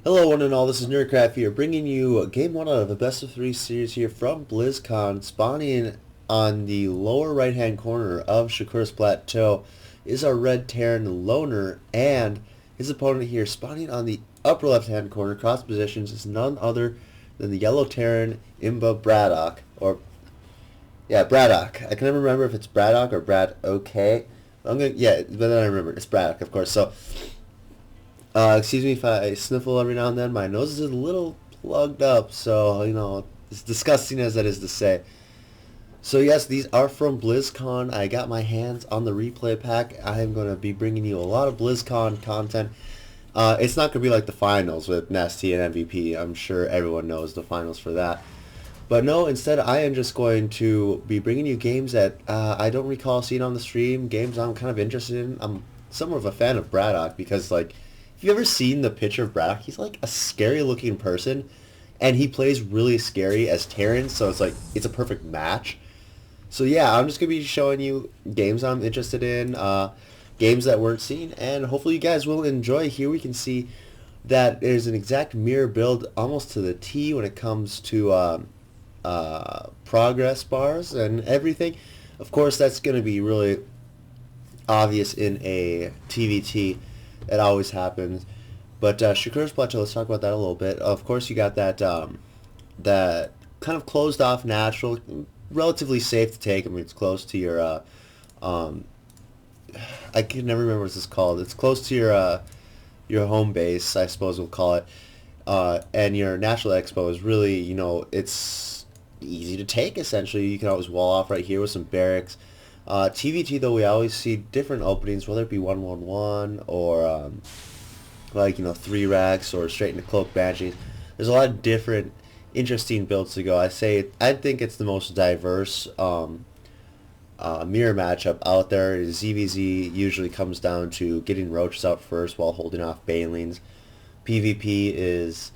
Hello one and all, this is Nerdcraft here, bringing you Game 1 out of the Best of 3 series here from BlizzCon. Spawning on the lower right-hand corner of Shakur's Plateau is our Red Terran Loner, and his opponent here spawning on the upper left-hand corner, cross positions, is none other than the Yellow Terran Imba BratOK, BratOK. I can never remember if it's BratOK or BratOK. But then I remember, it's BratOK, of course, so... excuse me if I sniffle every now and then. My nose is a little plugged up, so, as disgusting as that is to say. So yes, these are from BlizzCon. I got my hands on the replay pack. I am going to be bringing you a lot of BlizzCon content. It's not going to be like the finals with Nasty and MVP. I'm sure everyone knows the finals for that. But no, instead I am just going to be bringing you games that I don't recall seeing on the stream, games I'm kind of interested in. I'm somewhat of a fan of BratOK because, like, if you've ever seen the picture of BratOK, he's like a scary looking person, and he plays really scary as Terran, so it's a perfect match. So yeah, I'm just going to be showing you games I'm interested in, games that weren't seen, and hopefully you guys will enjoy. Here we can see that there's an exact mirror build almost to the T when it comes to progress bars and everything. Of course, that's going to be really obvious in a TVT. It always happens. But Shakur's Plateau, let's talk about that a little bit. Of course, you got that kind of closed off natural, relatively safe to take. I mean, it's close to your I can never remember what this is called. It's close to your home base, I suppose we'll call it. And your National Expo is really, it's easy to take, essentially. You can always wall off right here with some barracks. TVT, though, we always see different openings, whether it be 1-1-1 or 3 racks or straight into Cloak Banshees. There's a lot of different interesting builds to go. I think it's the most diverse mirror matchup out there. ZVZ usually comes down to getting roaches out first while holding off banelings. PvP is...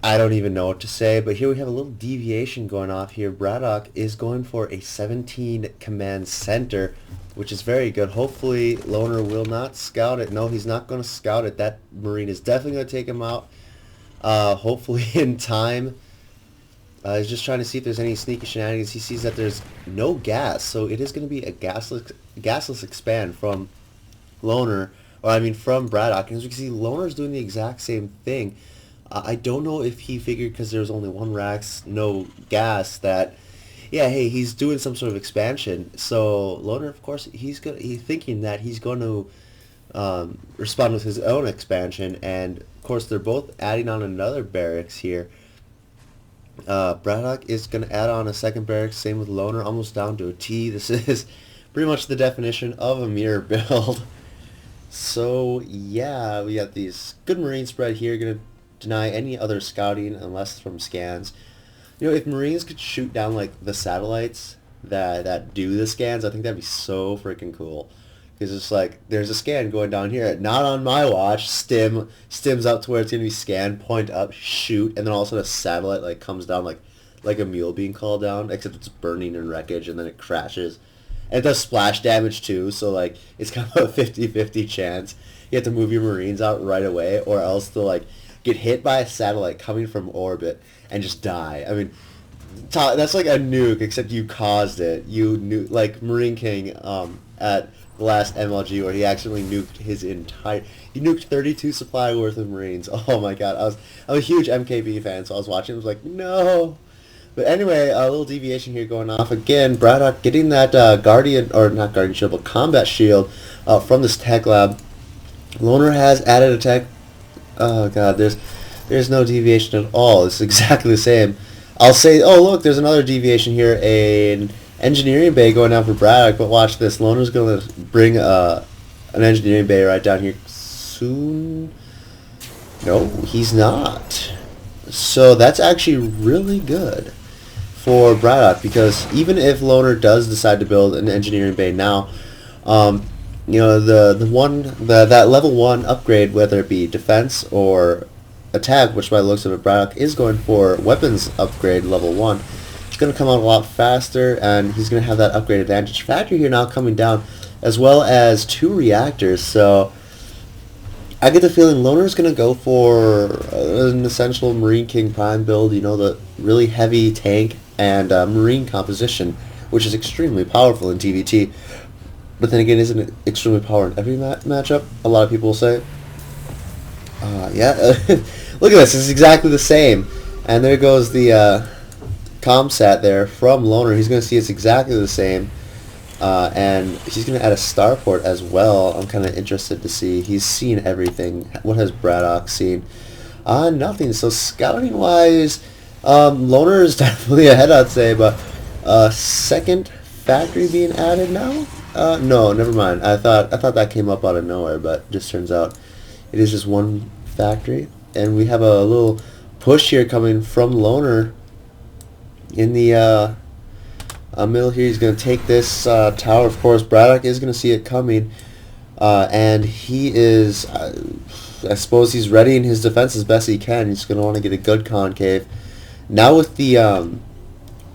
I don't even know what to say, but here we have a little deviation going off here. BratOK is going for a 17 command center, which is very good. Hopefully Loner will not scout it. No, he's not going to scout it. That Marine is definitely going to take him out, hopefully in time. He's just trying to see if there's any sneaky shenanigans. He sees that there's no gas, so it is going to be a gasless expand from Loner, from BratOK. And as we can see, Loner's doing the exact same thing. I don't know if he figured because there's only one racks, no gas, that, yeah, hey, he's doing some sort of expansion. So Loner, of course, he's thinking that he's going to respond with his own expansion, and of course they're both adding on another barracks here. BratOK is going to add on a second barracks, same with Loner, almost down to a T. This is pretty much the definition of a mirror build. So yeah, we got these good Marine spread here, going to deny any other scouting unless from scans. If Marines could shoot down like the satellites that do the scans, I think that'd be so freaking cool. Because it's like there's a scan going down here, not on my watch. Stims up to where it's gonna be scanned, point up, shoot, and then all of a sudden a satellite like comes down like a mule being called down, except it's burning in wreckage and then it crashes. And it does splash damage too, so like it's kind of a 50-50 chance. You have to move your Marines out right away, or else they'll like get hit by a satellite coming from orbit and just die. I mean, that's like a nuke, except you caused it. You nuke, like Marine King at the last MLG, where he accidentally nuked his entire... He nuked 32 supply worth of Marines. Oh my god, I'm a huge MKB fan, so I was watching, I was like, no! But anyway, a little deviation here going off. Again, BratOK getting that Guardian, or not Guardian Shield, but Combat Shield from this Tech Lab. Loner has added a Tech... Oh god, there's no deviation at all. It's exactly the same. I'll say, oh look, there's another deviation here, an engineering bay going down for BratOK, but watch this. Loner's going to bring an engineering bay right down here soon. No, he's not. So that's actually really good for BratOK, because even if Loner does decide to build an engineering bay now, that level 1 upgrade, whether it be defense or attack, which by the looks of it BratOK is going for weapons upgrade level 1, it's going to come out a lot faster, and he's going to have that upgrade advantage factor here now coming down, as well as 2 reactors. So I get the feeling Loner's going to go for an essential Marine King Prime build, you know, the really heavy tank and Marine composition, which is extremely powerful in TVT. But then again, isn't it extremely powerful in every matchup? A lot of people will say. Yeah, look at this. It's exactly the same. And there goes the comsat there from Loner. He's going to see it's exactly the same. And he's going to add a starport as well. I'm kind of interested to see. He's seen everything. What has BratOK seen? Nothing. So scouting-wise, Loner is definitely ahead, I'd say. But second factory being added now? No, never mind. I thought that came up out of nowhere, but just turns out it is just one factory. And we have a little push here coming from Loner in the middle here. He's going to take this tower. Of course, BratOK is going to see it coming. And he is, I suppose he's readying his defense as best he can. He's going to want to get a good concave. Now with the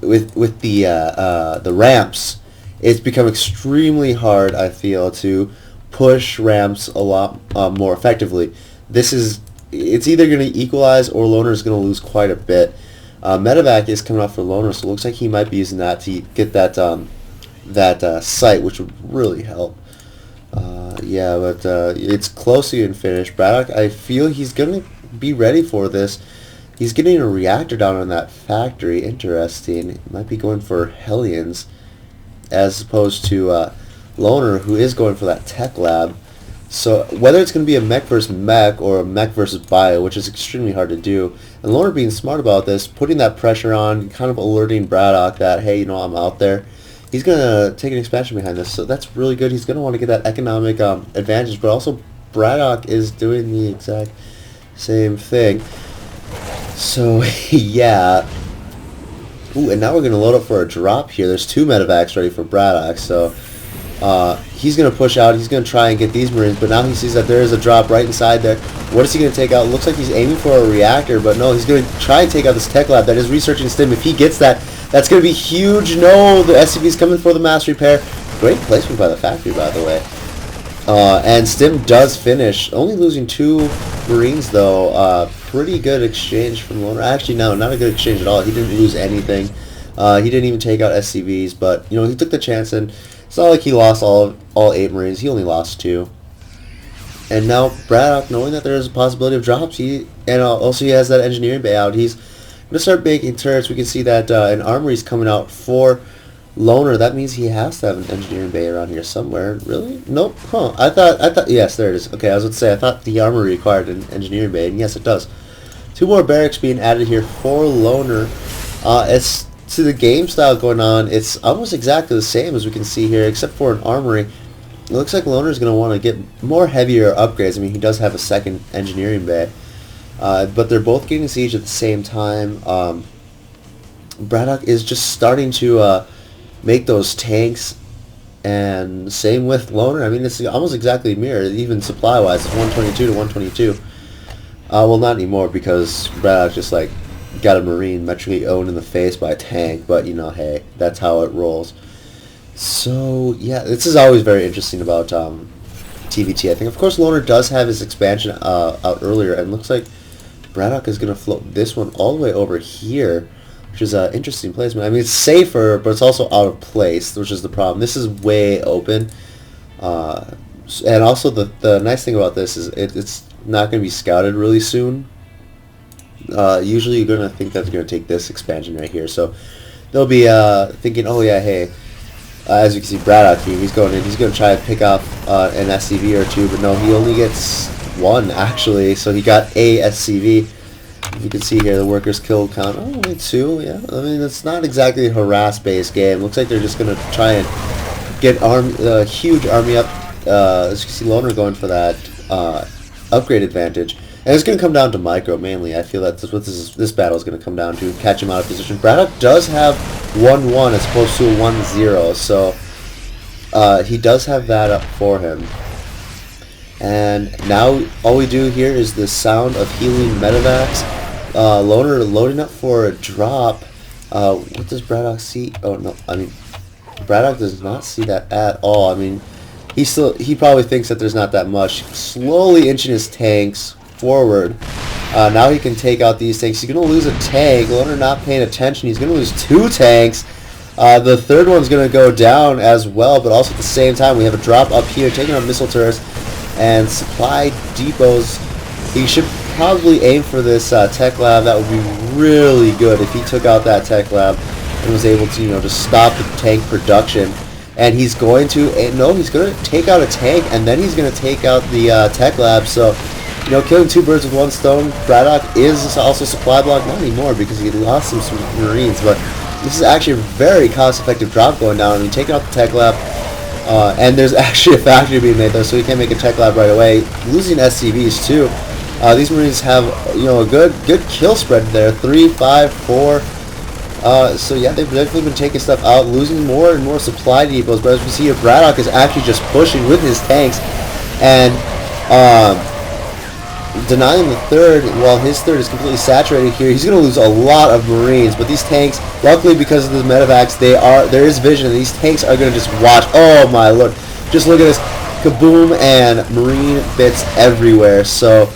the ramps, it's become extremely hard, I feel, to push ramps a lot more effectively. It's either going to equalize or Loner is going to lose quite a bit. Medevac is coming off for Loner, so it looks like he might be using that to get that site, which would really help. Yeah, but it's close to being finished. BratOK, I feel he's going to be ready for this. He's getting a reactor down on that factory. Interesting. Might be going for Hellions as opposed to Loner, who is going for that tech lab. So whether it's going to be a mech versus mech or a mech versus bio, which is extremely hard to do, and Loner being smart about this, putting that pressure on, kind of alerting BratOK that, hey, you know, I'm out there. He's going to take an expansion behind this, so that's really good. He's going to want to get that economic advantage, but also BratOK is doing the exact same thing. So, yeah. Ooh, and now we're going to load up for a drop here. There's 2 medevacs ready for BratOK, so he's going to push out. He's going to try and get these Marines, but now he sees that there is a drop right inside there. What is he going to take out? Looks like he's aiming for a reactor, but no, he's going to try and take out this tech lab that is researching Stim. If he gets that, that's going to be huge. No, the SCV's coming for the mass repair. Great placement by the factory, by the way. And Stim does finish, only losing 2 Marines, though. Pretty good exchange from Loner. Actually, no, not a good exchange at all. He didn't lose anything. He didn't even take out SCVs, but, you know, he took the chance, and it's not like he lost all 8 Marines. He only lost 2. And now BratOK, knowing that there is a possibility of drops, also he has that engineering bay out. He's going to start making turrets. We can see that an armory is coming out for Loner. That means he has to have an engineering bay around here somewhere. Really? Nope. Huh. I thought. Yes, there it is. Okay, I was going to say I thought the armory required an engineering bay, and yes, it does. 2 more barracks being added here for Loner. As to the game style going on, it's almost exactly the same as we can see here, except for an armory. It looks like Loner is going to want to get more heavier upgrades. I mean, he does have a second engineering bay, but they're both getting siege at the same time. BratOK is just starting to make those tanks, and same with Loner. I mean, it's almost exactly mirrored, even supply-wise. It's 122 to 122. Well, not anymore, because BratOK just, like, got a Marine metrically owned in the face by a tank, but, you know, hey, that's how it rolls. So, yeah, this is always very interesting about TVT. I think, of course, Loner does have his expansion out earlier, and looks like BratOK is going to float this one all the way over here, which is an interesting placement. I mean, it's safer, but it's also out of place, which is the problem. This is way open. And also, the nice thing about this is it's not going to be scouted really soon. Usually you're going to think that they're going to take this expansion right here. So they'll be thinking, oh yeah, hey, as you can see, BratOK here, he's going to try to pick off an SCV or 2, but no, he only gets 1 actually. So he got a SCV. You can see here the workers killed count. Oh, only 2. Yeah, I mean, it's not exactly a harass-based game. Looks like they're just going to try and get a huge army up. As you can see, Loner going for that upgrade advantage. And it's going to come down to micro, mainly. I feel that's what this battle is going to come down to, catch him out of position. BratOK does have 1-1 as opposed to a 1-0, so he does have that up for him. And now all we do here is the sound of healing medevacs. Loner loading up for a drop. What does BratOK see? Oh, no, I mean, BratOK does not see that at all. I mean, he probably thinks that there's not that much. Slowly inching his tanks forward. Now he can take out these tanks. He's going to lose a tank. Loner not paying attention. He's going to lose 2 tanks. The third one's going to go down as well, but also at the same time we have a drop up here, taking out missile turrets and supply depots. He should probably aim for this tech lab. That would be really good if he took out that tech lab and was able to, to stop the tank production. And he's going to, no, he's going to take out a tank, and then he's going to take out the tech lab. So, killing 2 birds with 1 stone. BratOK is also supply block, not anymore because he lost some Marines, but this is actually a very cost-effective drop going down. I mean, taking out the tech lab, and there's actually a factory being made there, so he can't make a tech lab right away. Losing SCVs too. These Marines have, a good kill spread there, 3, 5, 4. So yeah, they've definitely been taking stuff out, losing more and more supply depots. But as we see here, BratOK is actually just pushing with his tanks and denying the third. While his third is completely saturated here, he's going to lose a lot of Marines. But these tanks, luckily because of the medevacs, there is vision. These tanks are going to just watch. Oh my lord! Just look at this, kaboom, and Marine bits everywhere. So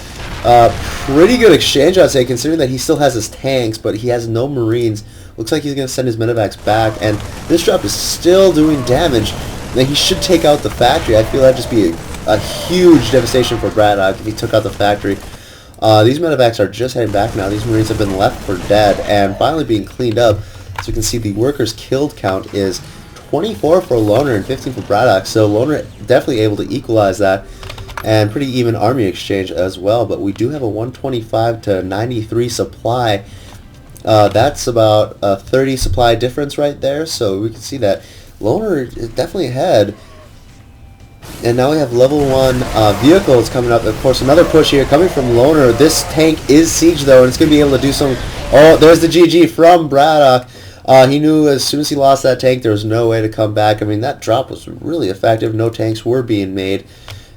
pretty good exchange, I'd say, considering that he still has his tanks, but he has no Marines. Looks like he's going to send his medevacs back, and this drop is still doing damage. Then he should take out the factory. I feel that'd just be a huge devastation for BratOK if he took out the factory. These medevacs are just heading back now. These Marines have been left for dead and finally being cleaned up. So you can see the workers killed count is 24 for Loner and 15 for BratOK. So Loner definitely able to equalize that. And pretty even army exchange as well. But we do have a 125 to 93 supply. That's about a 30 supply difference right there. So we can see that Loner is definitely ahead. And now we have level 1 vehicles coming up. Of course, another push here coming from Loner. This tank is siege though, and it's going to be able to do some... Oh, there's the GG from BratOK. He knew as soon as he lost that tank, there was no way to come back. I mean, that drop was really effective. No tanks were being made.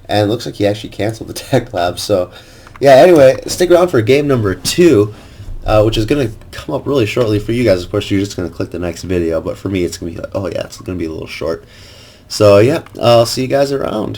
And it looks like he actually canceled the tech lab. So, yeah, anyway, stick around for game number 2, which is going to come up really shortly for you guys. Of course, you're just going to click the next video. But for me, it's going to be like, oh, yeah, it's going to be a little short. So, yeah, I'll see you guys around.